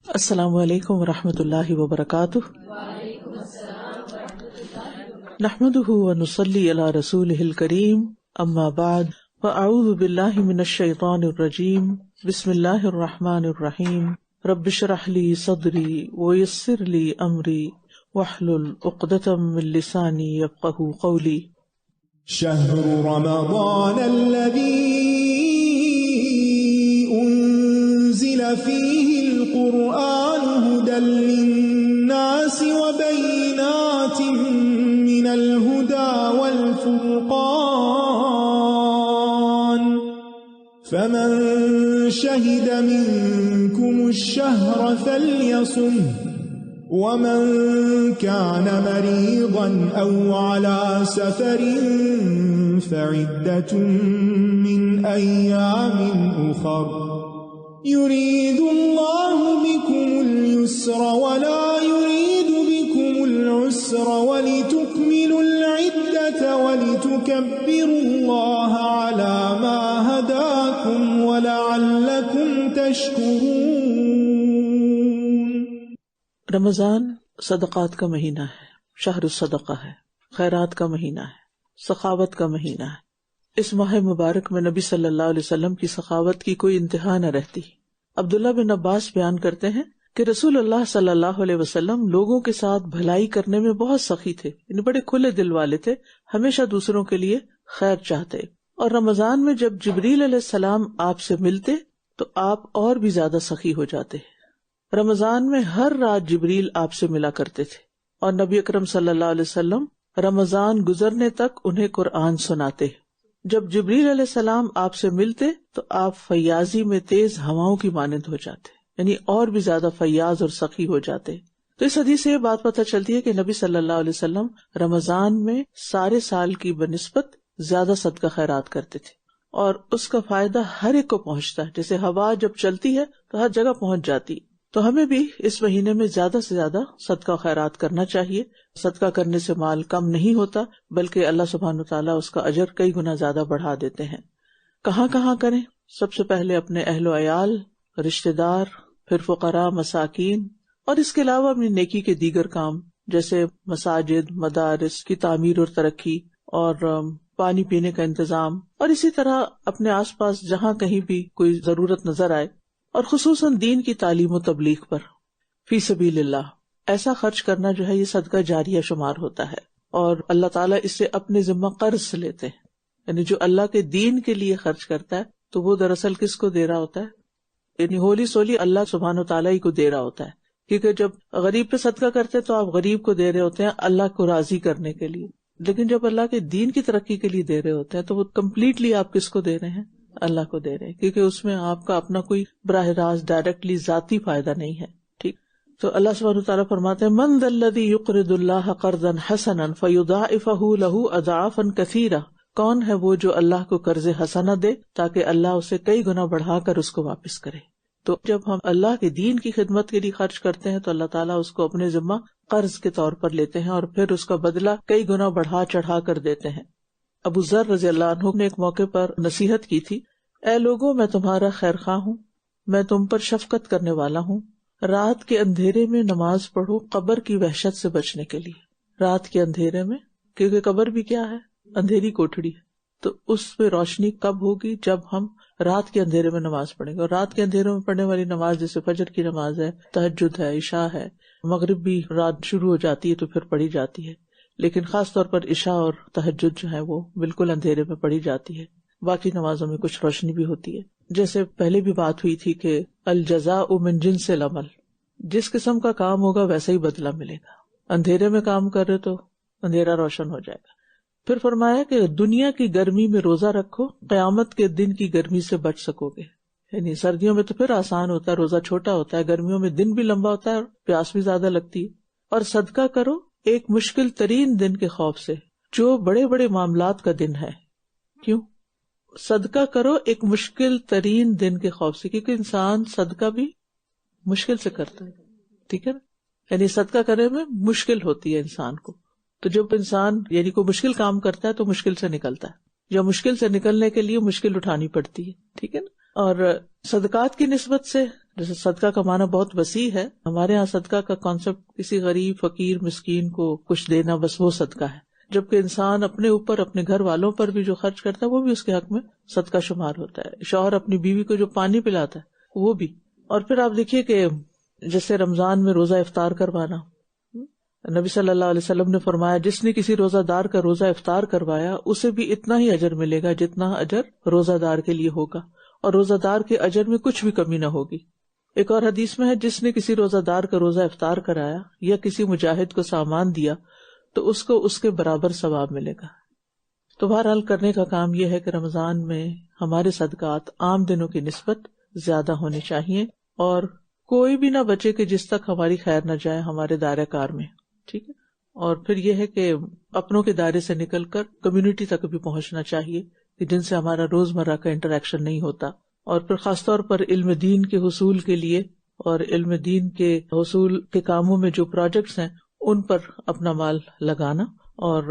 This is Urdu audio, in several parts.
السلام علیکم ورحمۃ اللہ وبرکاتہ۔ نحمده ونصلی علی رسولہ الکریم، اما بعد فاعوذ باللہ من الشیطان الرجیم، بسم اللہ الرحمن الرحیم۔ رب اشرح لی صدری ویسر لی امری واحلل عقدۃ من لسانی یفقہوا قولی۔ شہر رمضان الذی انزل فیہ القرآن هدى للناس وبینات من الهدى والفرقان فمن شہد منکم الشہر فلیصمه ومن كان مريضا أو على سفر فعدة من أيام أخر يريد الله بكم اليسر ولا يريد بكم العسر ولتكملوا العدة ولتكبروا الله على ما هداكم ولعلكم تشكرون۔ رمضان صدقات کا مہینہ ہے، شہر الصدقہ ہے، خیرات کا مہینہ ہے، سخاوت کا مہینہ ہے۔ اس ماہ مبارک میں نبی صلی اللہ علیہ وسلم کی سخاوت کی کوئی انتہا نہ رہتی۔ عبداللہ بن عباس بیان کرتے ہیں کہ رسول اللہ صلی اللہ علیہ وسلم لوگوں کے ساتھ بھلائی کرنے میں بہت سخی تھے، یعنی بڑے کھلے دل والے تھے، ہمیشہ دوسروں کے لیے خیر چاہتے۔ اور رمضان میں جب جبریل علیہ السلام آپ سے ملتے تو آپ اور بھی زیادہ سخی ہو جاتے۔ رمضان میں ہر رات جبریل آپ سے ملا کرتے تھے، اور نبی اکرم صلی اللہ علیہ وسلم رمضان گزرنے تک انہیں قرآن سناتے۔ جب جبریل علیہ السلام آپ سے ملتے تو آپ فیاضی میں تیز ہواؤں کی مانند ہو جاتے، یعنی اور بھی زیادہ فیاض اور سخی ہو جاتے۔ تو اس حدیث سے یہ بات پتہ چلتی ہے کہ نبی صلی اللہ علیہ وسلم رمضان میں سارے سال کی بنسبت زیادہ صدقہ خیرات کرتے تھے، اور اس کا فائدہ ہر ایک کو پہنچتا ہے۔ جیسے ہوا جب چلتی ہے تو ہر جگہ پہنچ جاتی، تو ہمیں بھی اس مہینے میں زیادہ سے زیادہ صدقہ خیرات کرنا چاہیے۔ صدقہ کرنے سے مال کم نہیں ہوتا، بلکہ اللہ سبحانہ وتعالیٰ اس کا اجر کئی گنا زیادہ بڑھا دیتے ہیں۔ کہاں کہاں کریں؟ سب سے پہلے اپنے اہل و عیال، رشتہ دار، پھر فقراء، مساکین، اور اس کے علاوہ اپنی نیکی کے دیگر کام جیسے مساجد، مدارس کی تعمیر اور ترقی، اور پانی پینے کا انتظام، اور اسی طرح اپنے آس پاس جہاں کہیں بھی کوئی ضرورت نظر آئے، اور خصوصاً دین کی تعلیم و تبلیغ پر فی سبیل اللہ ایسا خرچ کرنا جو ہے یہ صدقہ جاریہ شمار ہوتا ہے، اور اللہ تعالیٰ اس سے اپنے ذمہ قرض لیتے ہیں۔ یعنی جو اللہ کے دین کے لیے خرچ کرتا ہے تو وہ دراصل کس کو دے رہا ہوتا ہے؟ یعنی ہولی سولی اللہ سبحانہ وتعالیٰ ہی کو دے رہا ہوتا ہے، کیونکہ جب غریب پہ صدقہ کرتے تو آپ غریب کو دے رہے ہوتے ہیں اللہ کو راضی کرنے کے لیے، لیکن جب اللہ کے دین کی ترقی کے لیے دے رہے ہوتے ہیں تو وہ کمپلیٹلی آپ کس کو دے رہے ہیں؟ اللہ کو دے رہے ہیں، کیونکہ اس میں آپ کا اپنا کوئی براہ راست ڈائریکٹلی ذاتی فائدہ نہیں ہے۔ ٹھیک، تو اللہ سبحانہ وتعالیٰ فرماتے ہیں من ذا الذی یقرض اللہ قرضا حسنا فیضاعفہ لہ اضعافا کثیرہ، کون ہے وہ جو اللہ کو قرض حسنہ دے تاکہ اللہ اسے کئی گنا بڑھا کر اس کو واپس کرے۔ تو جب ہم اللہ کے دین کی خدمت کے لیے خرچ کرتے ہیں تو اللہ تعالیٰ اس کو اپنے ذمہ قرض کے طور پر لیتے ہیں، اور پھر اس کا بدلہ کئی گنا بڑھا چڑھا کر دیتے ہیں۔ ابو ذر رضی اللہ عنہ نے ایک موقع پر نصیحت کی تھی، اے لوگوں، میں تمہارا خیر خواہ ہوں، میں تم پر شفقت کرنے والا ہوں، رات کے اندھیرے میں نماز پڑھو قبر کی وحشت سے بچنے کے لیے۔ رات کے اندھیرے میں، کیونکہ قبر بھی کیا ہے؟ اندھیری کوٹھڑی ہے، تو اس پہ روشنی کب ہوگی؟ جب ہم رات کے اندھیرے میں نماز پڑھیں گے۔ اور رات کے اندھیرے میں پڑھنے والی نماز جیسے فجر کی نماز ہے، تہجد ہے، عشاء ہے، مغرب بھی رات شروع ہو جاتی ہے تو پھر پڑھی جاتی ہے، لیکن خاص طور پر عشاء اور تہجد جو ہے وہ بالکل اندھیرے میں پڑھی جاتی ہے۔ باقی نمازوں میں کچھ روشنی بھی ہوتی ہے۔ جیسے پہلے بھی بات ہوئی تھی کہ الجزاء من جنس العمل، جس قسم کا کام ہوگا ویسا ہی بدلہ ملے گا۔ اندھیرے میں کام کر رہے تو اندھیرا روشن ہو جائے گا۔ پھر فرمایا کہ دنیا کی گرمی میں روزہ رکھو، قیامت کے دن کی گرمی سے بچ سکو گے۔ یعنی سردیوں میں تو پھر آسان ہوتا ہے، روزہ چھوٹا ہوتا ہے، گرمیوں میں دن بھی لمبا ہوتا ہے اور پیاس بھی زیادہ لگتی ہے۔ اور صدقہ کرو ایک مشکل ترین دن کے خوف سے، جو بڑے بڑے معاملات کا دن ہے۔ کیوں صدقہ کرو ایک مشکل ترین دن کے خوف سے؟ کیونکہ انسان صدقہ بھی مشکل سے کرتا ہے، ٹھیک ہے نا، یعنی صدقہ کرنے میں مشکل ہوتی ہے انسان کو۔ تو جب انسان یعنی کوئی مشکل کام کرتا ہے تو مشکل سے نکلتا ہے، یا مشکل سے نکلنے کے لیے مشکل اٹھانی پڑتی ہے، ٹھیک ہے نا۔ اور صدقات کی نسبت سے جیسے صدقہ کا معنی بہت وسیع ہے، ہمارے ہاں صدقہ کا کانسیپٹ کسی غریب فقیر مسکین کو کچھ دینا، بس وہ صدقہ ہے، جبکہ انسان اپنے اوپر اپنے گھر والوں پر بھی جو خرچ کرتا ہے وہ بھی اس کے حق میں صدقہ شمار ہوتا ہے. شوہر اپنی بیوی کو جو پانی پلاتا ہے وہ بھی. اور پھر آپ دیکھیے کہ جیسے رمضان میں روزہ افطار کروانا، نبی صلی اللہ علیہ وسلم نے فرمایا جس نے کسی روزہ دار کا روزہ افطار کروایا اسے بھی اتنا ہی اجر ملے گا جتنا اجر روزہ دار کے لیے ہوگا، اور روزہ دار کے اجر میں کچھ بھی کمی نہ ہوگی. ایک اور حدیث میں ہے جس نے کسی روزہ دار کا روزہ افطار کرایا یا کسی مجاہد کو سامان دیا تو اس کو اس کے برابر ثواب ملے گا. تو بہرحال کرنے کا کام یہ ہے کہ رمضان میں ہمارے صدقات عام دنوں کی نسبت زیادہ ہونے چاہیے، اور کوئی بھی نہ بچے کہ جس تک ہماری خیر نہ جائے ہمارے دائرہ کار میں. ٹھیک ہے. اور پھر یہ ہے کہ اپنوں کے دائرے سے نکل کر کمیونٹی تک بھی پہنچنا چاہیے کہ جن سے ہمارا روزمرہ کا انٹریکشن نہیں ہوتا. اور پھر خاص طور پر علم دین کے حصول کے لیے اور علم دین کے حصول کے کاموں میں جو پروجیکٹس ہیں ان پر اپنا مال لگانا، اور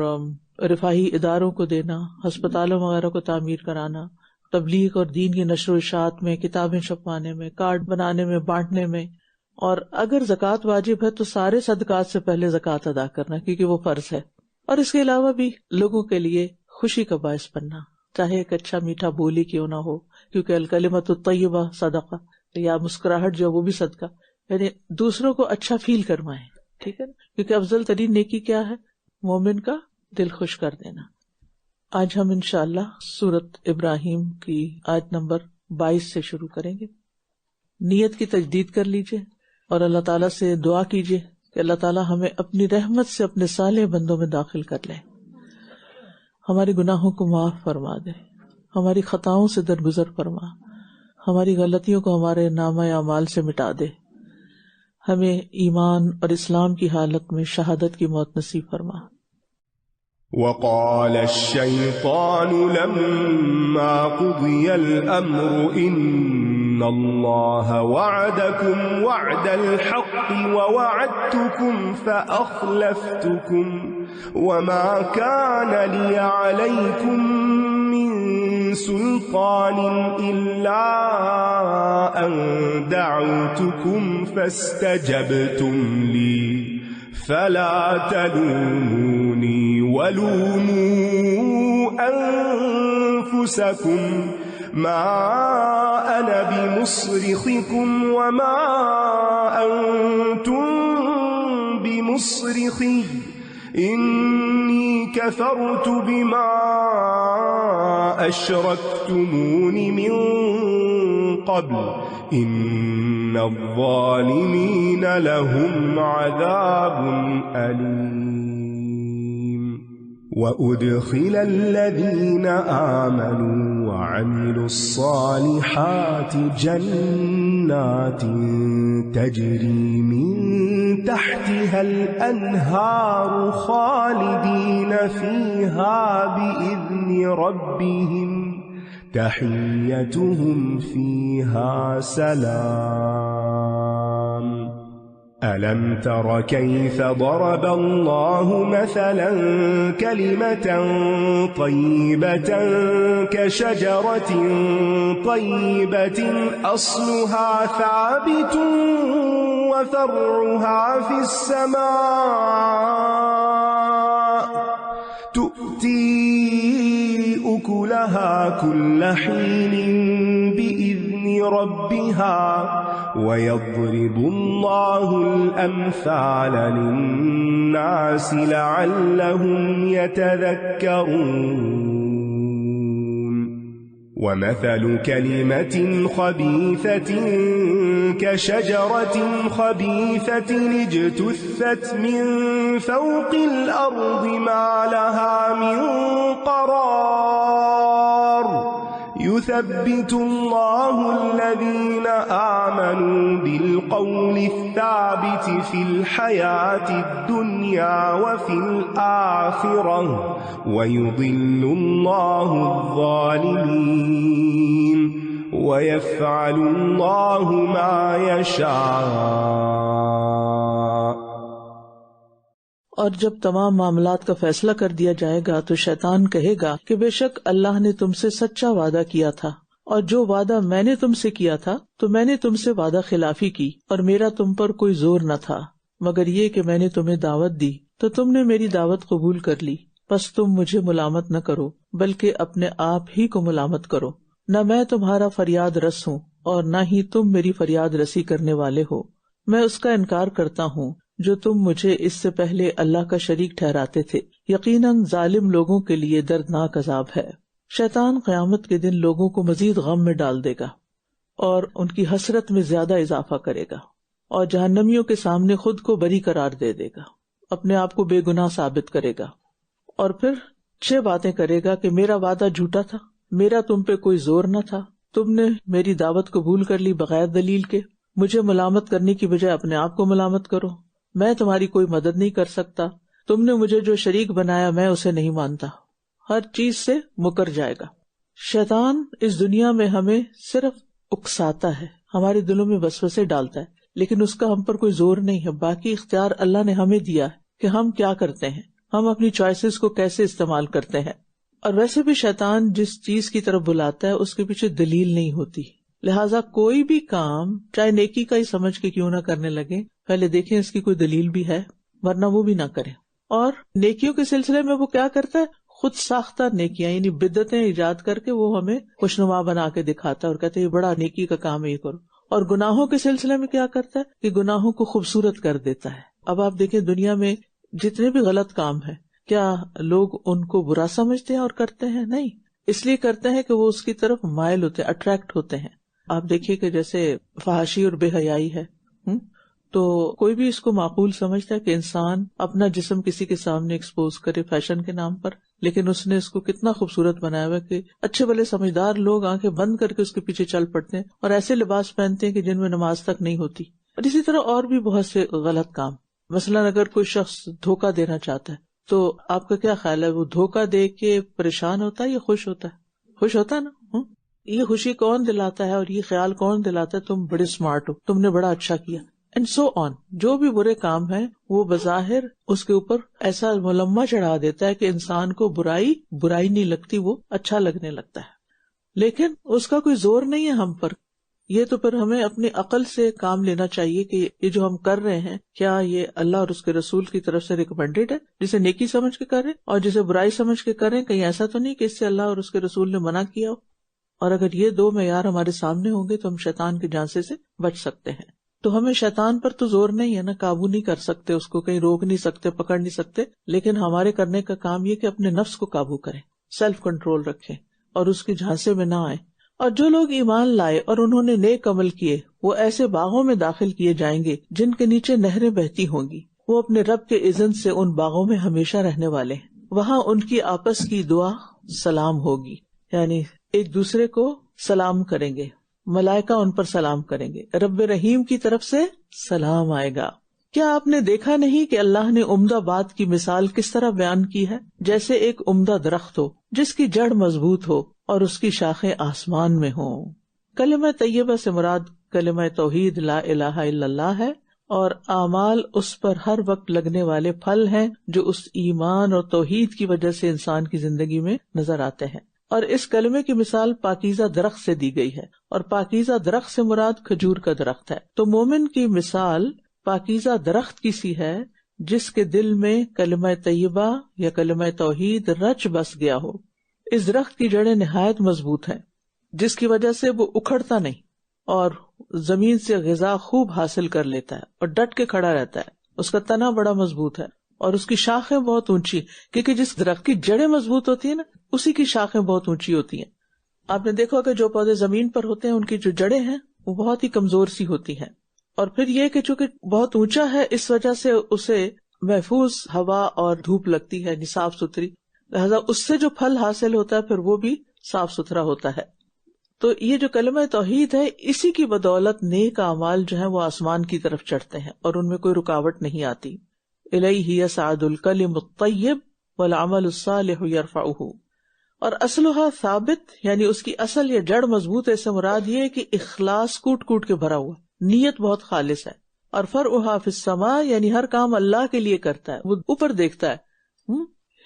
رفاہی اداروں کو دینا، ہسپتالوں وغیرہ کو تعمیر کرانا، تبلیغ اور دین کی نشر و اشاعت میں، کتابیں چھپوانے میں، کارڈ بنانے میں، بانٹنے میں. اور اگر زکوٰۃ واجب ہے تو سارے صدقات سے پہلے زکوٰۃ ادا کرنا کیونکہ وہ فرض ہے. اور اس کے علاوہ بھی لوگوں کے لیے خوشی کا باعث بننا، چاہے ایک اچھا میٹھا بولی کیوں نہ ہو، کیونکہ الکلمۃ الطیبہ صدقہ، یا مسکراہٹ جو وہ بھی صدقہ، یعنی دوسروں کو اچھا فیل کروائیں. ٹھیک ہے نا، کیونکہ افضل ترین نیکی کیا ہے؟ مومن کا دل خوش کر دینا. آج ہم انشاءاللہ سورۃ ابراہیم کی آیت نمبر 22 سے شروع کریں گے. نیت کی تجدید کر لیجئے اور اللہ تعالیٰ سے دعا کیجئے کہ اللہ تعالیٰ ہمیں اپنی رحمت سے اپنے صالح بندوں میں داخل کر لے، ہمارے گناہوں کو معاف فرما دے، ہماری خطاؤں سے درگزر فرما، ہماری غلطیوں کو ہمارے نامہ اعمال سے مٹا دے، ہمیں ایمان اور اسلام کی حالت میں شہادت کی موت نصیب فرما. وقال الشيطان لما قضي الأمر إن الله وعدكم وعد الحق ووعدتكم فأخلفتكم وما كان لي عليكم من سلطان إلا أن دعوتكم فاستجبتم لي فلا تلوموني ولوموا أنفسكم ما أنا بمصرخكم وما أنتم بمصرخي إني كفرت بما أشركتمون من قبل إن الظالمين لهم عذاب أليم. وأدخل الذين آمنوا وعملوا الصالحات جنات تجري من تحتها الأنهار خالدين فيها بإذن ربهم تحيتهم فيها سلام. ألم تر كيف ضرب الله مثلا كلمة طيبة كشجرة طيبة أصلها ثابت وفرعها في السماء تؤتي أكلها كل حين بإذن ربها ويضرب الله الأمثال للناس لعلهم يتذكرون. ومثل كلمة خبيثة كشجرة خبيثة اجتثت من فوق الأرض ما لها من قرار يثبت الله الذين آمنوا بالقول الثابت في الحياة الدنيا وفي الآخرة ويضل الله الظالمين ويفعل الله ما يشاء. اور جب تمام معاملات کا فیصلہ کر دیا جائے گا تو شیطان کہے گا کہ بے شک اللہ نے تم سے سچا وعدہ کیا تھا اور جو وعدہ میں نے تم سے کیا تھا تو میں نے تم سے وعدہ خلافی کی، اور میرا تم پر کوئی زور نہ تھا مگر یہ کہ میں نے تمہیں دعوت دی تو تم نے میری دعوت قبول کر لی، پس تم مجھے ملامت نہ کرو بلکہ اپنے آپ ہی کو ملامت کرو۔ نہ میں تمہارا فریاد رس ہوں اور نہ ہی تم میری فریاد رسی کرنے والے ہو، میں اس کا انکار کرتا ہوں جو تم مجھے اس سے پہلے اللہ کا شریک ٹھہراتے تھے، یقیناً ظالم لوگوں کے لیے دردناک عذاب ہے۔ شیطان قیامت کے دن لوگوں کو مزید غم میں ڈال دے گا اور ان کی حسرت میں زیادہ اضافہ کرے گا، اور جہنمیوں کے سامنے خود کو بری قرار دے دے گا، اپنے آپ کو بے گناہ ثابت کرے گا، اور پھر 6 باتیں کرے گا کہ میرا وعدہ جھوٹا تھا، میرا تم پہ کوئی زور نہ تھا، تم نے میری دعوت قبول کر لی بغیر دلیل کے، مجھے ملامت کرنے کی بجائے اپنے آپ کو ملامت کرو، میں تمہاری کوئی مدد نہیں کر سکتا، تم نے مجھے جو شریک بنایا میں اسے نہیں مانتا، ہر چیز سے مکر جائے گا۔ شیطان اس دنیا میں ہمیں صرف اکساتا ہے، ہمارے دلوں میں وسوسے ڈالتا ہے، لیکن اس کا ہم پر کوئی زور نہیں ہے۔ باقی اختیار اللہ نے ہمیں دیا ہے کہ ہم کیا کرتے ہیں، ہم اپنی چوائسز کو کیسے استعمال کرتے ہیں۔ اور ویسے بھی شیطان جس چیز کی طرف بلاتا ہے اس کے پیچھے دلیل نہیں ہوتی، لہٰذا کوئی بھی کام چاہے نیکی کا ہی سمجھ کے کیوں نہ کرنے لگے، پہلے دیکھیں اس کی کوئی دلیل بھی ہے، ورنہ وہ بھی نہ کریں۔ اور نیکیوں کے سلسلے میں وہ کیا کرتا ہے، خود ساختہ نیکیاں یعنی بدعتیں ایجاد کر کے وہ ہمیں خوشنما بنا کے دکھاتا ہے اور کہتے ہیں یہ بڑا نیکی کا کام ہے، یہ کرو۔ اور گناہوں کے سلسلے میں کیا کرتا ہے کہ گناہوں کو خوبصورت کر دیتا ہے۔ اب آپ دیکھیں دنیا میں جتنے بھی غلط کام ہیں، کیا لوگ ان کو برا سمجھتے ہیں اور کرتے ہیں؟ نہیں، اس لیے کرتے ہیں کہ وہ اس کی طرف مائل ہوتے ہیں، اٹریکٹ ہوتے ہیں۔ آپ دیکھیے کہ جیسے فحاشی اور بے حیائی ہے، تو کوئی بھی اس کو معقول سمجھتا ہے کہ انسان اپنا جسم کسی کے سامنے ایکسپوز کرے فیشن کے نام پر، لیکن اس نے اس کو کتنا خوبصورت بنایا ہوا ہے کہ اچھے بھلے سمجھدار لوگ آنکھیں بند کر کے اس کے پیچھے چل پڑتے ہیں اور ایسے لباس پہنتے ہیں کہ جن میں نماز تک نہیں ہوتی۔ اور اسی طرح اور بھی بہت سے غلط کام، مثلاً اگر کوئی شخص دھوکہ دینا چاہتا ہے تو آپ کا کیا خیال ہے، وہ دھوکہ دے کے پریشان ہوتا ہے یا خوش ہوتا ہے؟ خوش ہوتا ہے نا۔ یہ خوشی کون دلاتا ہے اور یہ خیال کون دلاتا ہے، تم بڑے اسمارٹ ہو، تم نے بڑا اچھا کیا، اینڈ سو آن۔ جو بھی برے کام ہیں وہ بظاہر اس کے اوپر ایسا ملمہ چڑھا دیتا ہے کہ انسان کو برائی نہیں لگتی، وہ اچھا لگنے لگتا ہے، لیکن اس کا کوئی زور نہیں ہے ہم پر۔ یہ تو پھر ہمیں اپنی عقل سے کام لینا چاہیے کہ یہ جو ہم کر رہے ہیں کیا یہ اللہ اور اس کے رسول کی طرف سے ریکمینڈیڈ ہے، جسے نیکی سمجھ کے کریں، اور جسے برائی سمجھ کے کریں، کہیں ایسا تو نہیں کہ اس سے اللہ اور اس کے رسول نے منع کیا ہو۔ اور اگر یہ 2 معیار ہمارے سامنے ہوں گے تو ہم شیطان کے جھانسے سے بچ سکتے ہیں۔ تو ہمیں شیطان پر تو زور نہیں ہے نا، قابو نہیں کر سکتے، اس کو کہیں روک نہیں سکتے، پکڑ نہیں سکتے، لیکن ہمارے کرنے کا کام یہ کہ اپنے نفس کو قابو کریں، سیلف کنٹرول رکھیں اور اس کے جھانسے میں نہ آئیں۔ اور جو لوگ ایمان لائے اور انہوں نے نیک عمل کیے وہ ایسے باغوں میں داخل کیے جائیں گے جن کے نیچے نہریں بہتی ہوں گی، وہ اپنے رب کے اذن سے ان باغوں میں ہمیشہ رہنے والے ہیں، وہاں ان کی آپس کی دعا سلام ہوگی، یعنی ایک دوسرے کو سلام کریں گے، ملائکہ ان پر سلام کریں گے، رب رحیم کی طرف سے سلام آئے گا۔ کیا آپ نے دیکھا نہیں کہ اللہ نے عمدہ بات کی مثال کس طرح بیان کی ہے، جیسے ایک عمدہ درخت ہو جس کی جڑ مضبوط ہو اور اس کی شاخیں آسمان میں ہوں۔ کلمہ طیبہ سے مراد کلمہ توحید لا الہ الا اللہ ہے، اور اعمال اس پر ہر وقت لگنے والے پھل ہیں جو اس ایمان اور توحید کی وجہ سے انسان کی زندگی میں نظر آتے ہیں۔ اور اس کلمے کی مثال پاکیزہ درخت سے دی گئی ہے، اور پاکیزہ درخت سے مراد کھجور کا درخت ہے۔ تو مومن کی مثال پاکیزہ درخت کی سی ہے جس کے دل میں کلمہ طیبہ یا کلمہ توحید رچ بس گیا ہو۔ اس درخت کی جڑیں نہایت مضبوط ہیں جس کی وجہ سے وہ اکھڑتا نہیں اور زمین سے غذا خوب حاصل کر لیتا ہے اور ڈٹ کے کھڑا رہتا ہے۔ اس کا تنا بڑا مضبوط ہے اور اس کی شاخیں بہت اونچی، کیونکہ جس درخت کی جڑیں مضبوط ہوتی ہیں نا اسی کی شاخیں بہت اونچی ہوتی ہیں۔ آپ نے دیکھا کہ جو پودے زمین پر ہوتے ہیں ان کی جو جڑیں ہیں وہ بہت ہی کمزور سی ہوتی ہیں، اور پھر یہ کہ چونکہ بہت اونچا ہے اس وجہ سے اسے محفوظ ہوا اور دھوپ لگتی ہے، صاف ستھری، لہذا اس سے جو پھل حاصل ہوتا ہے پھر وہ بھی صاف ستھرا ہوتا ہے۔ تو یہ جو کلمہ توحید ہے اسی کی بدولت نیک اعمال جو ہیں وہ آسمان کی طرف چڑھتے ہیں اور ان میں کوئی رکاوٹ نہیں آتی۔ الیہ یصعد الکلم الطیب والعمل الصالح یرفعہ، اور اصلها ثابت یعنی اس کی اصل یا جڑ مضبوط ہے، سے مراد یہ ہے کہ اخلاص کوٹ کوٹ کے بھرا ہوا، نیت بہت خالص ہے، اور فرعها فی السماء یعنی ہر کام اللہ کے لیے کرتا ہے، وہ اوپر دیکھتا ہے،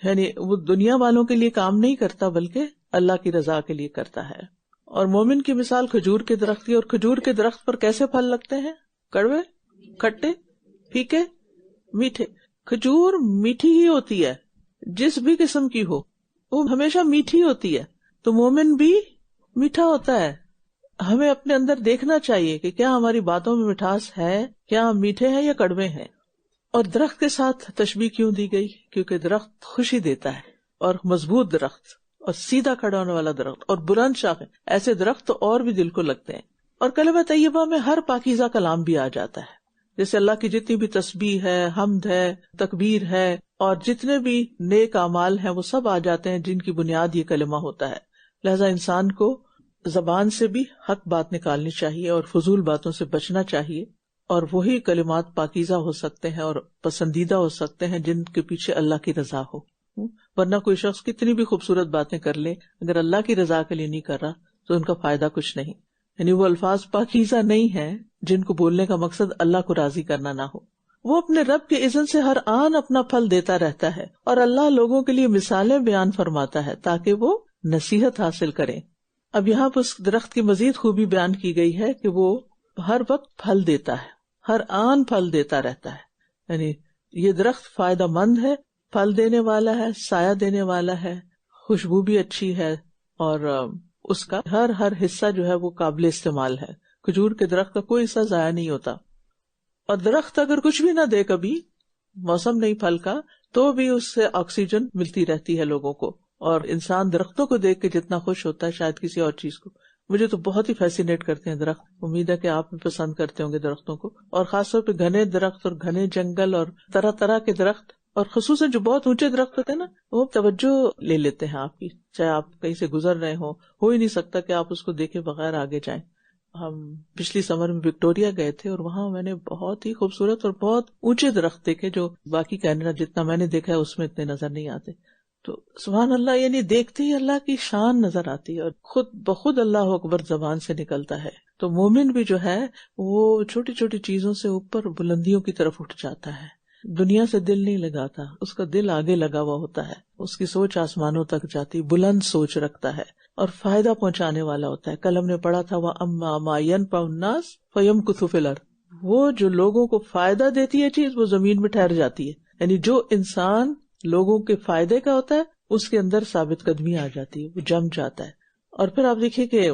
یعنی وہ دنیا والوں کے لیے کام نہیں کرتا بلکہ اللہ کی رضا کے لیے کرتا ہے۔ اور مومن کی مثال کھجور کے درخت کی. اور کھجور کے درخت پر کیسے پھل لگتے ہیں؟ کڑوے، کھٹے، پھیکے، میٹھے. کھجور میٹھی ہی ہوتی ہے، جس بھی قسم کی ہو وہ ہمیشہ میٹھی ہوتی ہے. تو مومن بھی میٹھا ہوتا ہے. ہمیں اپنے اندر دیکھنا چاہیے کہ کیا ہماری باتوں میں مٹھاس ہے، کیا ہم میٹھے ہیں یا کڑوے ہیں. اور درخت کے ساتھ تشبیہ کیوں دی گئی؟ کیونکہ درخت خوشی دیتا ہے، اور مضبوط درخت اور سیدھا کھڑا ہونے والا درخت اور بلند شاخیں، ایسے درخت تو اور بھی دل کو لگتے ہیں. اور کلمہ طیبہ میں ہر پاکیزہ کلام بھی آ جاتا ہے. جیسے اللہ کی جتنی بھی تسبیح ہے، حمد ہے، تکبیر ہے، اور جتنے بھی نیک اعمال ہیں وہ سب آ جاتے ہیں جن کی بنیاد یہ کلمہ ہوتا ہے. لہذا انسان کو زبان سے بھی حق بات نکالنی چاہیے اور فضول باتوں سے بچنا چاہیے، اور وہی کلمات پاکیزہ ہو سکتے ہیں اور پسندیدہ ہو سکتے ہیں جن کے پیچھے اللہ کی رضا ہو. ورنہ کوئی شخص کتنی بھی خوبصورت باتیں کر لے، اگر اللہ کی رضا کے لیے نہیں کر رہا تو ان کا فائدہ کچھ نہیں. یعنی وہ الفاظ پاکیزہ نہیں ہیں جن کو بولنے کا مقصد اللہ کو راضی کرنا نہ ہو. وہ اپنے رب کے اذن سے ہر آن اپنا پھل دیتا رہتا ہے، اور اللہ لوگوں کے لیے مثالیں بیان فرماتا ہے تاکہ وہ نصیحت حاصل کریں. اب یہاں پر اس درخت کی مزید خوبی بیان کی گئی ہے کہ وہ ہر وقت پھل دیتا ہے، ہر آن پھل دیتا رہتا ہے. یعنی یہ درخت فائدہ مند ہے، پھل دینے والا ہے، سایہ دینے والا ہے، خوشبو بھی اچھی ہے، اور اس کا ہر حصہ جو ہے وہ قابل استعمال ہے. کھجور کے درخت کا کوئی حصہ ضائع نہیں ہوتا. اور درخت اگر کچھ بھی نہ دے، کبھی موسم نہیں پھل کا، تو بھی اس سے آکسیجن ملتی رہتی ہے لوگوں کو. اور انسان درختوں کو دیکھ کے جتنا خوش ہوتا ہے شاید کسی اور چیز کو. مجھے تو بہت ہی فیسینیٹ کرتے ہیں درخت. امید ہے کہ آپ بھی پسند کرتے ہوں گے درختوں کو، اور خاص طور پہ گھنے درخت اور گھنے جنگل اور طرح طرح کے درخت، اور خصوصاً جو بہت اونچے درخت ہوتے ہیں نا، وہ توجہ لے لیتے ہیں آپ کی. چاہے آپ کہیں سے گزر رہے ہو ہی نہیں سکتا کہ آپ اس کو دیکھے بغیر آگے جائیں. ہم پچھلی سمر میں وکٹوریا گئے تھے، اور وہاں میں نے بہت ہی خوبصورت اور بہت اونچے درخت دیکھے جو باقی کینیڈا جتنا میں نے دیکھا ہے اس میں اتنے نظر نہیں آتے. تو سبحان اللہ، یعنی دیکھتے ہی اللہ کی شان نظر آتی ہے اور خود بخود اللہ اکبر زبان سے نکلتا ہے. تو مومن بھی جو ہے وہ چھوٹی چھوٹی چیزوں سے اوپر بلندیوں کی طرف اٹھ جاتا ہے. دنیا سے دل نہیں لگاتا، اس کا دل آگے لگا ہوا ہوتا ہے. اس کی سوچ آسمانوں تک جاتی، بلند سوچ رکھتا ہے اور فائدہ پہنچانے والا ہوتا ہے. کل ہم نے پڑھا تھا وَأَمَّا مَا يَنْفَعُ النَّاسَ فَيَمْكُثُ فِي الْأَرْضِ. وہ جو لوگوں کو فائدہ دیتی ہے چیز، وہ زمین میں ٹھہر جاتی ہے. یعنی جو انسان لوگوں کے فائدے کا ہوتا ہے اس کے اندر ثابت قدمی آ جاتی ہے، وہ جم جاتا ہے. اور پھر آپ دیکھیے کہ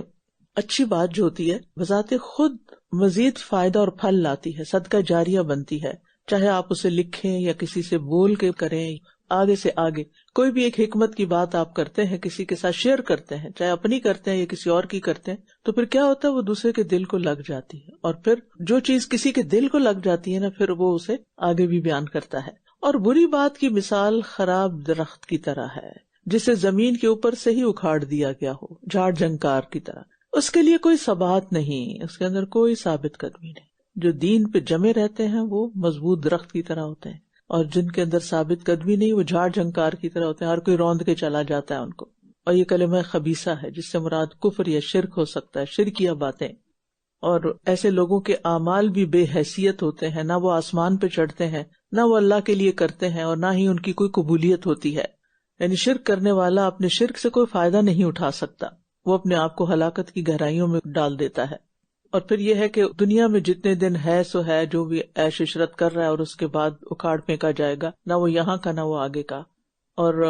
اچھی بات جو ہوتی ہے بذات خود مزید فائدہ اور پھل لاتی ہے، صدقہ جاریہ بنتی ہے. چاہے آپ اسے لکھیں یا کسی سے بول کے کریں، آگے سے آگے کوئی بھی ایک حکمت کی بات آپ کرتے ہیں، کسی کے ساتھ شیئر کرتے ہیں، چاہے اپنی کرتے ہیں یا کسی اور کی کرتے ہیں، تو پھر کیا ہوتا ہے، وہ دوسرے کے دل کو لگ جاتی ہے. اور پھر جو چیز کسی کے دل کو لگ جاتی ہے نا، پھر وہ اسے آگے بھی بیان کرتا ہے. اور بری بات کی مثال خراب درخت کی طرح ہے جسے زمین کے اوپر سے ہی اکھاڑ دیا گیا ہو، جھاڑ جھنکار کی طرح. اس کے لیے کوئی ثبات نہیں، اس کے اندر کوئی ثابت قدمی نہیں. جو دین پہ جمے رہتے ہیں وہ مضبوط درخت کی طرح ہوتے ہیں، اور جن کے اندر ثابت قدمی نہیں وہ جھاڑ جھنکار کی طرح ہوتے ہیں، ہر کوئی روند کے چلا جاتا ہے ان کو. اور یہ کلمہ خبیثہ ہے جس سے مراد کفر یا شرک ہو سکتا ہے، شرکیہ باتیں. اور ایسے لوگوں کے اعمال بھی بے حیثیت ہوتے ہیں، نہ وہ آسمان پہ چڑھتے ہیں، نہ وہ اللہ کے لیے کرتے ہیں، اور نہ ہی ان کی کوئی قبولیت ہوتی ہے. یعنی شرک کرنے والا اپنے شرک سے کوئی فائدہ نہیں اٹھا سکتا، وہ اپنے آپ کو ہلاکت کی گہرائیوں میں ڈال دیتا ہے. اور پھر یہ ہے کہ دنیا میں جتنے دن ہے سو ہے، جو بھی عیش عشرت کر رہا ہے اور اس کے بعد اکھاڑ پھینکا جائے گا، نہ وہ یہاں کا نہ وہ آگے کا. اور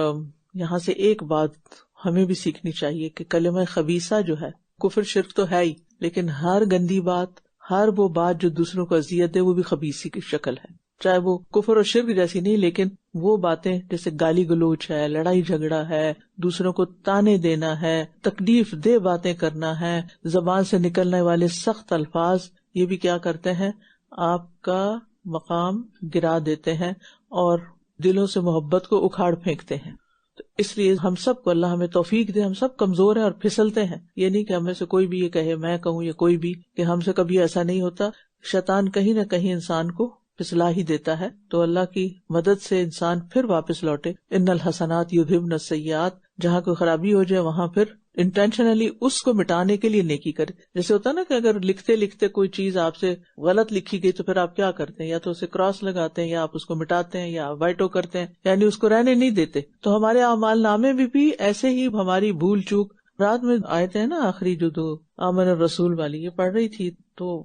یہاں سے ایک بات ہمیں بھی سیکھنی چاہیے کہ کلمہ خبیثہ جو ہے، کفر شرک تو ہے ہی، لیکن ہر گندی بات، ہر وہ بات جو دوسروں کو اذیت دے، وہ بھی خبیثی کی شکل ہے. چاہے وہ کفر اور شرک جیسی نہیں، لیکن وہ باتیں جیسے گالی گلوچ ہے، لڑائی جھگڑا ہے، دوسروں کو تانے دینا ہے، تکلیف دہ باتیں کرنا ہے، زبان سے نکلنے والے سخت الفاظ، یہ بھی کیا کرتے ہیں، آپ کا مقام گرا دیتے ہیں اور دلوں سے محبت کو اکھاڑ پھینکتے ہیں. تو اس لیے ہم سب کو اللہ ہمیں توفیق دے. ہم سب کمزور ہیں اور پھسلتے ہیں. یہ نہیں کہ ہمیں سے کوئی بھی یہ کہے، میں کہوں یا کوئی بھی، کہ ہم سے کبھی ایسا نہیں ہوتا. شیطان کہیں نہ کہیں انسان کو پھسلا ہی دیتا ہے. تو اللہ کی مدد سے انسان پھر واپس لوٹے. ان الحسنات یذھبن السیئات، جہاں کوئی خرابی ہو جائے وہاں پھر انٹینشنلی اس کو مٹانے کے لیے نیکی کرے. جیسے ہوتا ہے نا کہ اگر لکھتے لکھتے کوئی چیز آپ سے غلط لکھی گئی تو پھر آپ کیا کرتے ہیں، یا تو اسے کراس لگاتے ہیں، یا آپ اس کو مٹاتے ہیں، یا وائٹو کرتے ہیں، یعنی اس کو رہنے نہیں دیتے. تو ہمارے اعمال نامے میں بھی ایسے ہی ہماری بھول چوک رات میں آیتیں ہیں نا آخری جو 2 آمن الرسول والی، یہ پڑھ رہی تھی تو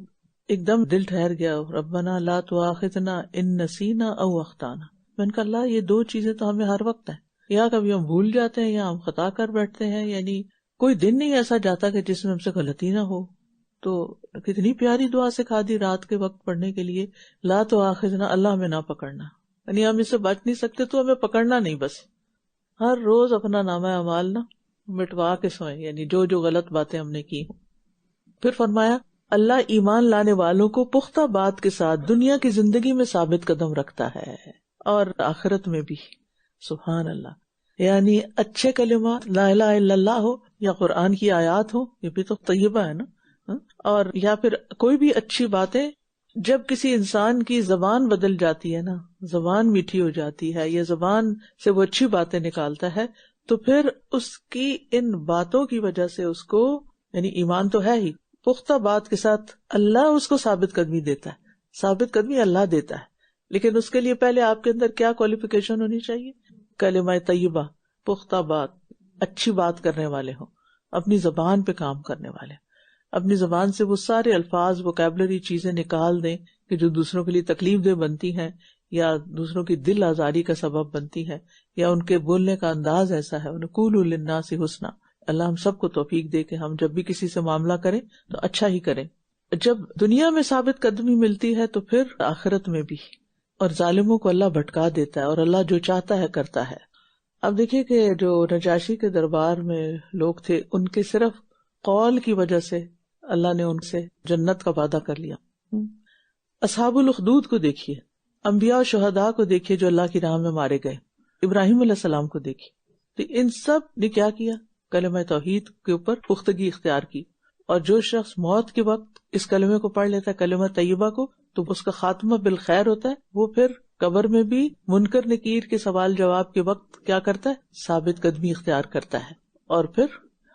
ایک دم دل ٹھہر گیا، ربنا لا تؤاخذنا ان نسینا او اخطانا. میں نے کہا اللہ یہ 2 چیزیں تو ہمیں ہر وقت ہیں، یا کبھی ہم بھول جاتے ہیں یا ہم خطا کر بیٹھتے ہیں، یعنی کوئی دن نہیں ایسا جاتا کہ جس میں ہم سے غلطی نہ ہو. تو کتنی پیاری دعا سکھا دی رات کے وقت پڑھنے کے لیے، لا تؤاخذنا، اللہ ہمیں نہ پکڑنا، یعنی ہم اس سے بچ نہیں سکتے تو ہمیں پکڑنا نہیں، بس ہر روز اپنا نامہ اعمال نا مٹوا کے سوئیں، یعنی جو جو غلط باتیں ہم نے کی ہوں. پھر فرمایا اللہ ایمان لانے والوں کو پختہ بات کے ساتھ دنیا کی زندگی میں ثابت قدم رکھتا ہے اور آخرت میں بھی. سبحان اللہ. یعنی اچھے کلمہ لا الہ الا اللہ ہو یا قرآن کی آیات ہو، یہ بھی تو طیبہ ہے نا، اور یا پھر کوئی بھی اچھی باتیں. جب کسی انسان کی زبان بدل جاتی ہے نا، زبان میٹھی ہو جاتی ہے یا زبان سے وہ اچھی باتیں نکالتا ہے، تو پھر اس کی ان باتوں کی وجہ سے اس کو، یعنی ایمان تو ہے ہی، پختہ بات کے ساتھ اللہ اس کو ثابت قدمی دیتا ہے. ثابت قدمی اللہ دیتا ہے، لیکن اس کے لیے پہلے آپ کے اندر کیا کوالیفیکیشن ہونی چاہیے؟ کلمہ طیبہ، پختہ بات، اچھی بات کرنے والے ہوں، اپنی زبان پہ کام کرنے والے، اپنی زبان سے وہ سارے الفاظ، ووکیبلری چیزیں نکال دیں کہ جو دوسروں کے لیے تکلیف دہ بنتی ہیں یا دوسروں کی دل آزاری کا سبب بنتی ہے، یا ان کے بولنے کا انداز ایسا ہے. قولوا للناس حسنا. اللہ ہم سب کو توفیق دے کہ ہم جب بھی کسی سے معاملہ کریں تو اچھا ہی کریں. جب دنیا میں ثابت قدمی ملتی ہے تو پھر آخرت میں بھی. اور ظالموں کو اللہ بھٹکا دیتا ہے اور اللہ جو چاہتا ہے کرتا ہے. اب دیکھیے کہ جو نجاشی کے دربار میں لوگ تھے، ان کے صرف قول کی وجہ سے اللہ نے ان سے جنت کا وعدہ کر لیا. اصحاب الاخدود کو دیکھیے، انبیاء و شہداء کو دیکھیے جو اللہ کی راہ میں مارے گئے، ابراہیم علیہ السلام کو دیکھیے. تو ان سب نے کیا کیا؟ کلمہ توحید کے اوپر پختگی اختیار کی. اور جو شخص موت کے وقت اس کلمے کو پڑھ لیتا ہے، کلمہ طیبہ کو، تو اس کا خاتمہ بالخیر ہوتا ہے. وہ پھر قبر میں بھی منکر نکیر کے سوال جواب کے وقت کیا کرتا ہے؟ ثابت قدمی اختیار کرتا ہے. اور پھر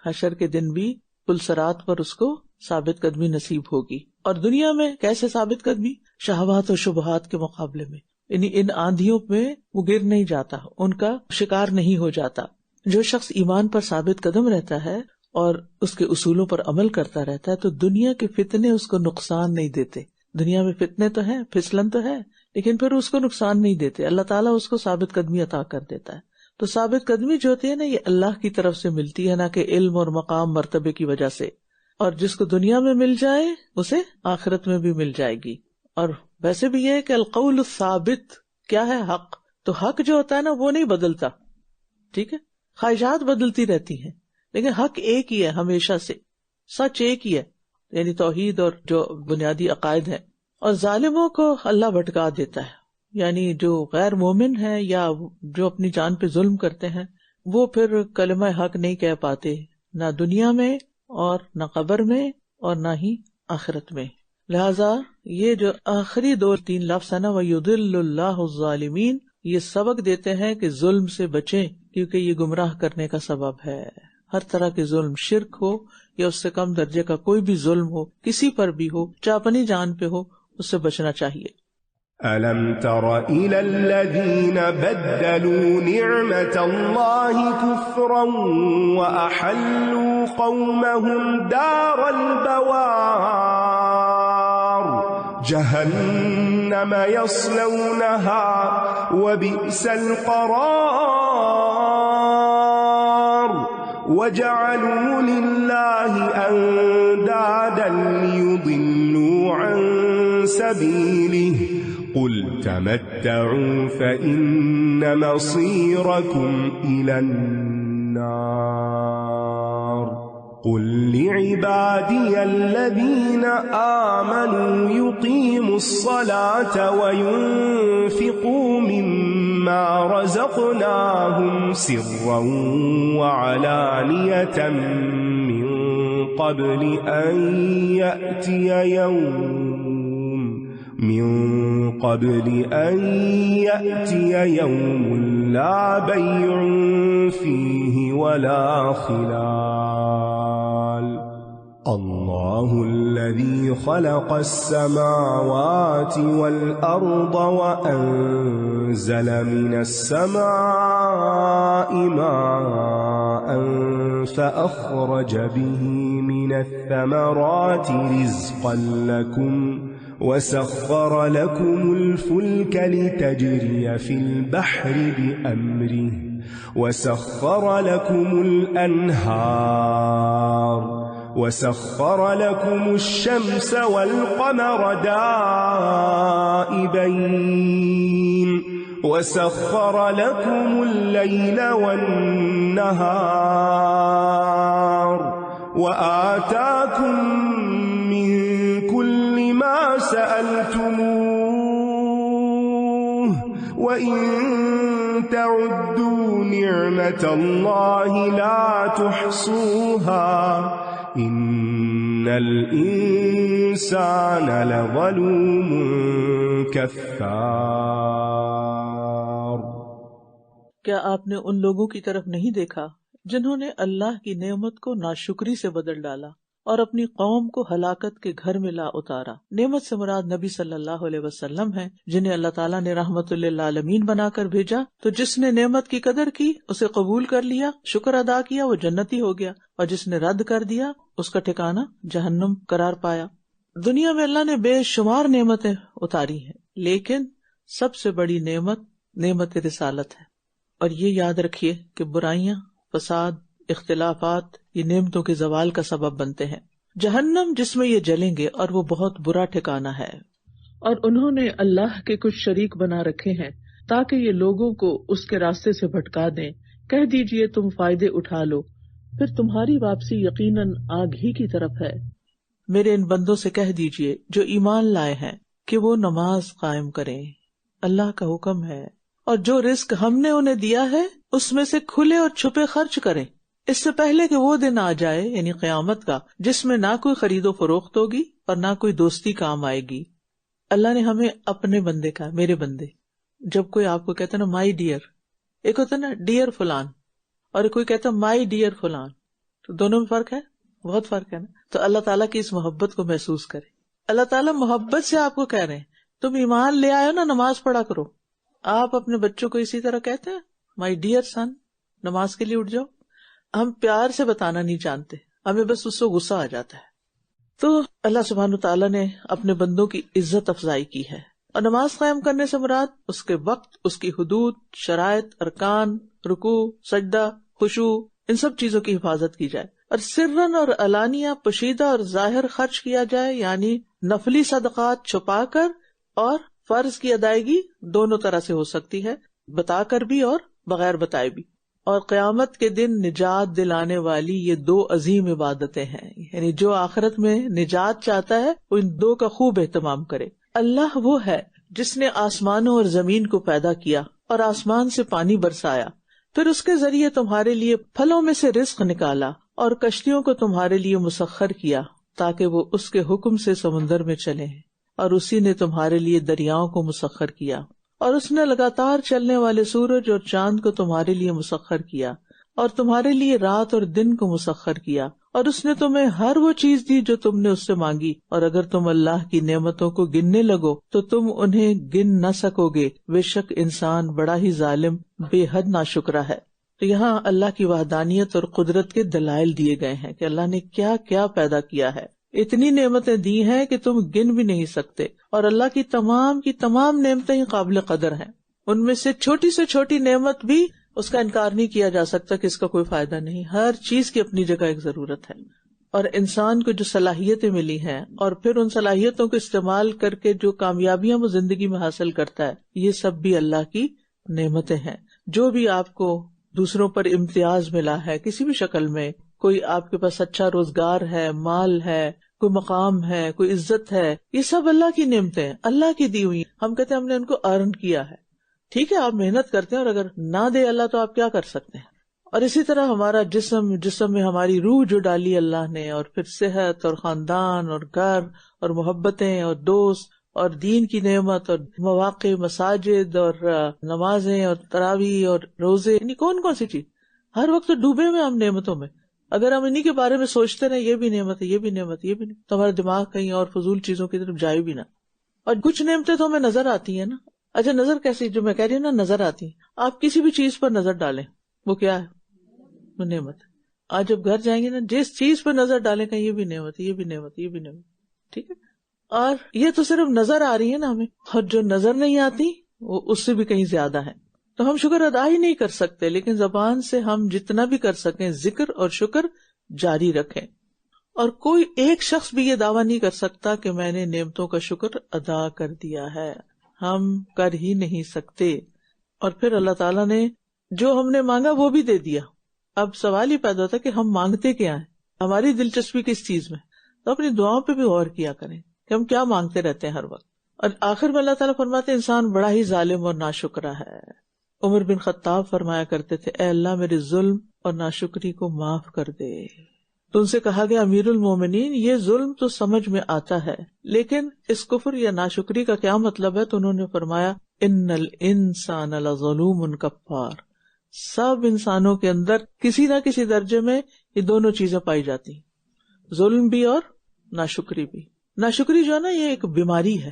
حشر کے دن بھی پلسرات پر اس کو ثابت قدمی نصیب ہوگی. اور دنیا میں کیسے ثابت قدمی؟ شہوات و شبہات کے مقابلے میں، یعنی ان آندھیوں میں وہ گر نہیں جاتا، ان کا شکار نہیں ہو جاتا. جو شخص ایمان پر ثابت قدم رہتا ہے اور اس کے اصولوں پر عمل کرتا رہتا ہے تو دنیا کے فتنے اس کو نقصان نہیں دیتے. دنیا میں فتنے تو ہیں، پھسلن تو ہے، لیکن پھر اس کو نقصان نہیں دیتے. اللہ تعالیٰ اس کو ثابت قدمی عطا کر دیتا ہے. تو ثابت قدمی جو ہوتی ہے نا، یہ اللہ کی طرف سے ملتی ہے، نہ کہ علم اور مقام مرتبے کی وجہ سے. اور جس کو دنیا میں مل جائے اسے آخرت میں بھی مل جائے گی. اور ویسے بھی یہ ہے کہ القول الثابت کیا ہے؟ حق. تو حق جو ہوتا ہے نا وہ نہیں بدلتا، ٹھیک ہے؟ خواہشات بدلتی رہتی ہیں لیکن حق ایک ہی ہے ہمیشہ سے، سچ ایک ہی ہے، یعنی توحید اور جو بنیادی عقائد ہیں. اور ظالموں کو اللہ بھٹکا دیتا ہے، یعنی جو غیر مومن ہیں یا جو اپنی جان پہ ظلم کرتے ہیں، وہ پھر کلمہ حق نہیں کہہ پاتے، نہ دنیا میں اور نہ قبر میں اور نہ ہی آخرت میں. لہذا یہ جو آخری 2-3 لفظ ہے نا، وَيُضِلُّ اللَّهُ الظَّالِمِينَ، یہ سبق دیتے ہیں کہ ظلم سے بچیں، کیونکہ یہ گمراہ کرنے کا سبب ہے. ہر طرح کے ظلم، شرک ہو یا اس سے کم درجے کا کوئی بھی ظلم ہو، کسی پر بھی ہو، چاہے اپنی جان پہ ہو، اس سے بچنا چاہیے. أَلَمْ تَرَ إِلَى الَّذِينَ بَدَّلُوا نِعْمَةَ اللَّهِ كُفْرًا وَأَحَلُّوا قَوْمَهُمْ دَارَ الْبَوَارِ جَهَنَّمَ يَصْلَوْنَهَا وَبِئْسَ الْقَرَارُ وَجَعَلُوا لِلَّهِ أَنْدَادًا لِيُضِلُّوا عَنْ سَبِيلِهِ قُلْ تَمَتَّعُوا فَإِنَّ مَصِيرَكُمْ إِلَى النَّارِ قُلْ لِعِبَادِيَ الَّذِينَ آمَنُوا يُقِيمُوا الصَّلَاةَ وَيُنْفِقُوا مِمَّا رَزَقْنَاهُمْ سِرًّا وَعَلَانِيَةً مِّن قَبْلِ أَن يَأْتِيَ يَوْمٌ لَا بَيْعٌ فِيهِ وَلَا خِلَالٌ اللَّهُ الَّذِي خَلَقَ السَّمَاوَاتِ وَالْأَرْضَ وَأَنزَلَ مِنَ السَّمَاءِ مَاءً فأخرج به من الثمرات رزقا لكم وسخر لكم الفلك لتجري في البحر بأمره وسخر لكم الأنهار وسخر لكم الشمس والقمر دائبين وسخر لكم الليل والنهار وآتاكم من كل ما سألتموه وإن تعدوا نعمة الله لا تحصوها إن الإنسان لظلوم كفار۔ کیا آپ نے ان لوگوں کی طرف نہیں دیکھا جنہوں نے اللہ کی نعمت کو ناشکری سے بدل ڈالا اور اپنی قوم کو ہلاکت کے گھر میں لا اتارا؟ نعمت سے مراد نبی صلی اللہ علیہ وسلم ہے، جنہیں اللہ تعالیٰ نے رحمت للعالمین بنا کر بھیجا۔ تو جس نے نعمت کی قدر کی، اسے قبول کر لیا، شکر ادا کیا، وہ جنتی ہو گیا، اور جس نے رد کر دیا اس کا ٹھکانہ جہنم قرار پایا۔ دنیا میں اللہ نے بے شمار نعمتیں اتاری ہیں، لیکن سب سے بڑی نعمت رسالت ہے۔ اور یہ یاد رکھیے کہ برائیاں، فساد، اختلافات یہ نعمتوں کے زوال کا سبب بنتے ہیں۔ جہنم جس میں یہ جلیں گے، اور وہ بہت برا ٹھکانہ ہے۔ اور انہوں نے اللہ کے کچھ شریک بنا رکھے ہیں تاکہ یہ لوگوں کو اس کے راستے سے بھٹکا دیں۔ کہہ دیجئے تم فائدے اٹھا لو، پھر تمہاری واپسی یقیناً آگ ہی کی طرف ہے۔ میرے ان بندوں سے کہہ دیجئے جو ایمان لائے ہیں کہ وہ نماز قائم کریں، اللہ کا حکم ہے، اور جو رزق ہم نے انہیں دیا ہے اس میں سے کھلے اور چھپے خرچ کریں، اس سے پہلے کہ وہ دن آ جائے، یعنی قیامت کا، جس میں نہ کوئی خرید و فروخت ہوگی اور نہ کوئی دوستی کام آئے گی۔ اللہ نے ہمیں اپنے بندے کہا، میرے بندے۔ جب کوئی آپ کو کہتا ہے نا مائی ڈیئر، ایک ہوتا ہے نا ڈیئر فلان، اور کوئی کہتا ہے مائی ڈیئر فلان، تو دونوں میں فرق ہے، بہت فرق ہے نا۔ تو اللہ تعالیٰ کی اس محبت کو محسوس کرے۔ اللہ تعالیٰ محبت سے آپ کو کہہ رہے ہیں تم ایمان لے آئے ہو نا، نماز پڑھا کرو۔ آپ اپنے بچوں کو اسی طرح کہتے ہیں مائی ڈیئر سن، نماز کے لیے اٹھ جاؤ۔ ہم پیار سے بتانا نہیں جانتے، ہمیں بس اس سے غصہ آ جاتا ہے۔ تو اللہ سبحانہ تعالیٰ نے اپنے بندوں کی عزت افزائی کی ہے، اور نماز قائم کرنے سے مراد اس کے وقت، اس کی حدود، شرائط، ارکان، رکوع، سجدہ، خشوع، ان سب چیزوں کی حفاظت کی جائے، اور سرن اور علانیہ، پوشیدہ اور ظاہر خرچ کیا جائے، یعنی نفلی صدقات چھپا کر اور فرض کی ادائیگی دونوں طرح سے ہو سکتی ہے، بتا کر بھی اور بغیر بتائے بھی۔ اور قیامت کے دن نجات دلانے والی یہ دو عظیم عبادتیں ہیں، یعنی جو آخرت میں نجات چاہتا ہے وہ ان دو کا خوب اہتمام کرے۔ اللہ وہ ہے جس نے آسمانوں اور زمین کو پیدا کیا اور آسمان سے پانی برسایا، پھر اس کے ذریعے تمہارے لیے پھلوں میں سے رزق نکالا، اور کشتیوں کو تمہارے لیے مسخر کیا تاکہ وہ اس کے حکم سے سمندر میں چلیں، اور اسی نے تمہارے لیے دریاؤں کو مسخر کیا، اور اس نے لگاتار چلنے والے سورج اور چاند کو تمہارے لیے مسخر کیا، اور تمہارے لیے رات اور دن کو مسخر کیا، اور اس نے تمہیں ہر وہ چیز دی جو تم نے اس سے مانگی، اور اگر تم اللہ کی نعمتوں کو گننے لگو تو تم انہیں گن نہ سکو گے، بے شک انسان بڑا ہی ظالم، بے حد ناشکرا ہے۔ تو یہاں اللہ کی وحدانیت اور قدرت کے دلائل دیے گئے ہیں کہ اللہ نے کیا کیا پیدا کیا ہے، اتنی نعمتیں دی ہیں کہ تم گن بھی نہیں سکتے، اور اللہ کی تمام نعمتیں ہی قابل قدر ہیں۔ ان میں سے چھوٹی سے چھوٹی نعمت بھی اس کا انکار نہیں کیا جا سکتا کہ اس کا کوئی فائدہ نہیں، ہر چیز کی اپنی جگہ ایک ضرورت ہے۔ اور انسان کو جو صلاحیتیں ملی ہیں اور پھر ان صلاحیتوں کو استعمال کر کے جو کامیابیاں وہ زندگی میں حاصل کرتا ہے، یہ سب بھی اللہ کی نعمتیں ہیں۔ جو بھی آپ کو دوسروں پر امتیاز ملا ہے کسی بھی شکل میں، کوئی آپ کے پاس اچھا روزگار ہے، مال ہے، کوئی مقام ہے، کوئی عزت ہے، یہ سب اللہ کی نعمتیں ہیں، اللہ کی دی ہوئی۔ ہم کہتے ہیں ہم نے ان کو ارن کیا ہے، ٹھیک ہے آپ محنت کرتے ہیں، اور اگر نہ دے اللہ تو آپ کیا کر سکتے ہیں۔ اور اسی طرح ہمارا جسم میں ہماری روح جو ڈالی اللہ نے، اور پھر صحت اور خاندان اور گھر اور محبتیں اور دوست اور دین کی نعمت اور مواقع، مساجد اور نمازیں اور تراویح اور روزے، یعنی کون کون سی چیز، ہر وقت ڈوبے ہوئے ہم نعمتوں میں۔ اگر ہم انہی کے بارے میں سوچتے رہے یہ بھی نعمت ہے، یہ بھی نعمت ہے، یہ بھی نہیں، تو ہمارا دماغ کہیں اور فضول چیزوں کی طرف جائے بھی نہ۔ اور کچھ نعمتیں تو ہمیں نظر آتی ہیں نا۔ اچھا نظر کیسی، جو میں کہہ رہی ہوں نا نظر آتی ہیں، آپ کسی بھی چیز پر نظر ڈالیں، وہ کیا ہے؟ وہ نعمت ہے۔ آج جب گھر جائیں گے نا، جس چیز پہ نظر ڈالیں گے یہ بھی نعمت، یہ بھی نعمت، یہ بھی نعمت. ٹھیک ہے، اور یہ تو صرف نظر آ رہی ہے نا ہمیں، اور جو نظر نہیں آتی وہ اس سے بھی کہیں زیادہ ہے. تو ہم شکر ادا ہی نہیں کر سکتے، لیکن زبان سے ہم جتنا بھی کر سکیں ذکر اور شکر جاری رکھیں. اور کوئی ایک شخص بھی یہ دعویٰ نہیں کر سکتا کہ میں نے نعمتوں کا شکر ادا کر دیا ہے، ہم کر ہی نہیں سکتے. اور پھر اللہ تعالیٰ نے جو ہم نے مانگا وہ بھی دے دیا. اب سوال ہی پیدا ہوتا ہے کہ ہم مانگتے کیا ہیں، ہماری دلچسپی کس چیز میں. تو اپنی دعاؤں پہ بھی غور کیا کریں کہ ہم کیا مانگتے رہتے ہیں ہر وقت. اور آخر میں اللہ تعالیٰ فرماتے ہیں انسان بڑا ہی ظالم اور ناشکرا ہے. عمر بن خطاب فرمایا کرتے تھے اے اللہ میرے ظلم اور ناشکری کو معاف کر دے. تو ان سے کہا گیا امیر المومنین یہ ظلم تو سمجھ میں آتا ہے، لیکن اس کفر یا ناشکری کا کیا مطلب ہے؟ تو انہوں نے فرمایا ان الانسان لظلوم کفار. سب انسانوں کے اندر کسی نہ کسی درجے میں یہ دونوں چیزیں پائی جاتی ہیں، ظلم بھی اور ناشکری بھی. ناشکری جو ہے نا یہ ایک بیماری ہے،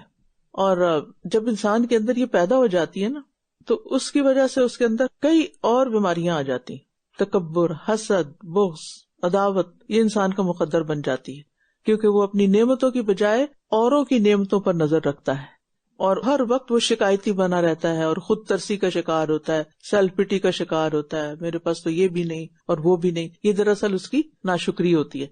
اور جب انسان کے اندر یہ پیدا ہو جاتی ہے نا تو اس کی وجہ سے اس کے اندر کئی اور بیماریاں آ جاتی ہیں. تکبر، حسد، بغض، عداوت یہ انسان کا مقدر بن جاتی ہے، کیونکہ وہ اپنی نعمتوں کی بجائے اوروں کی نعمتوں پر نظر رکھتا ہے، اور ہر وقت وہ شکایتی بنا رہتا ہے اور خود ترسی کا شکار ہوتا ہے، سیلف پٹی کا شکار ہوتا ہے، میرے پاس تو یہ بھی نہیں اور وہ بھی نہیں. یہ دراصل اس کی ناشکری ہوتی ہے.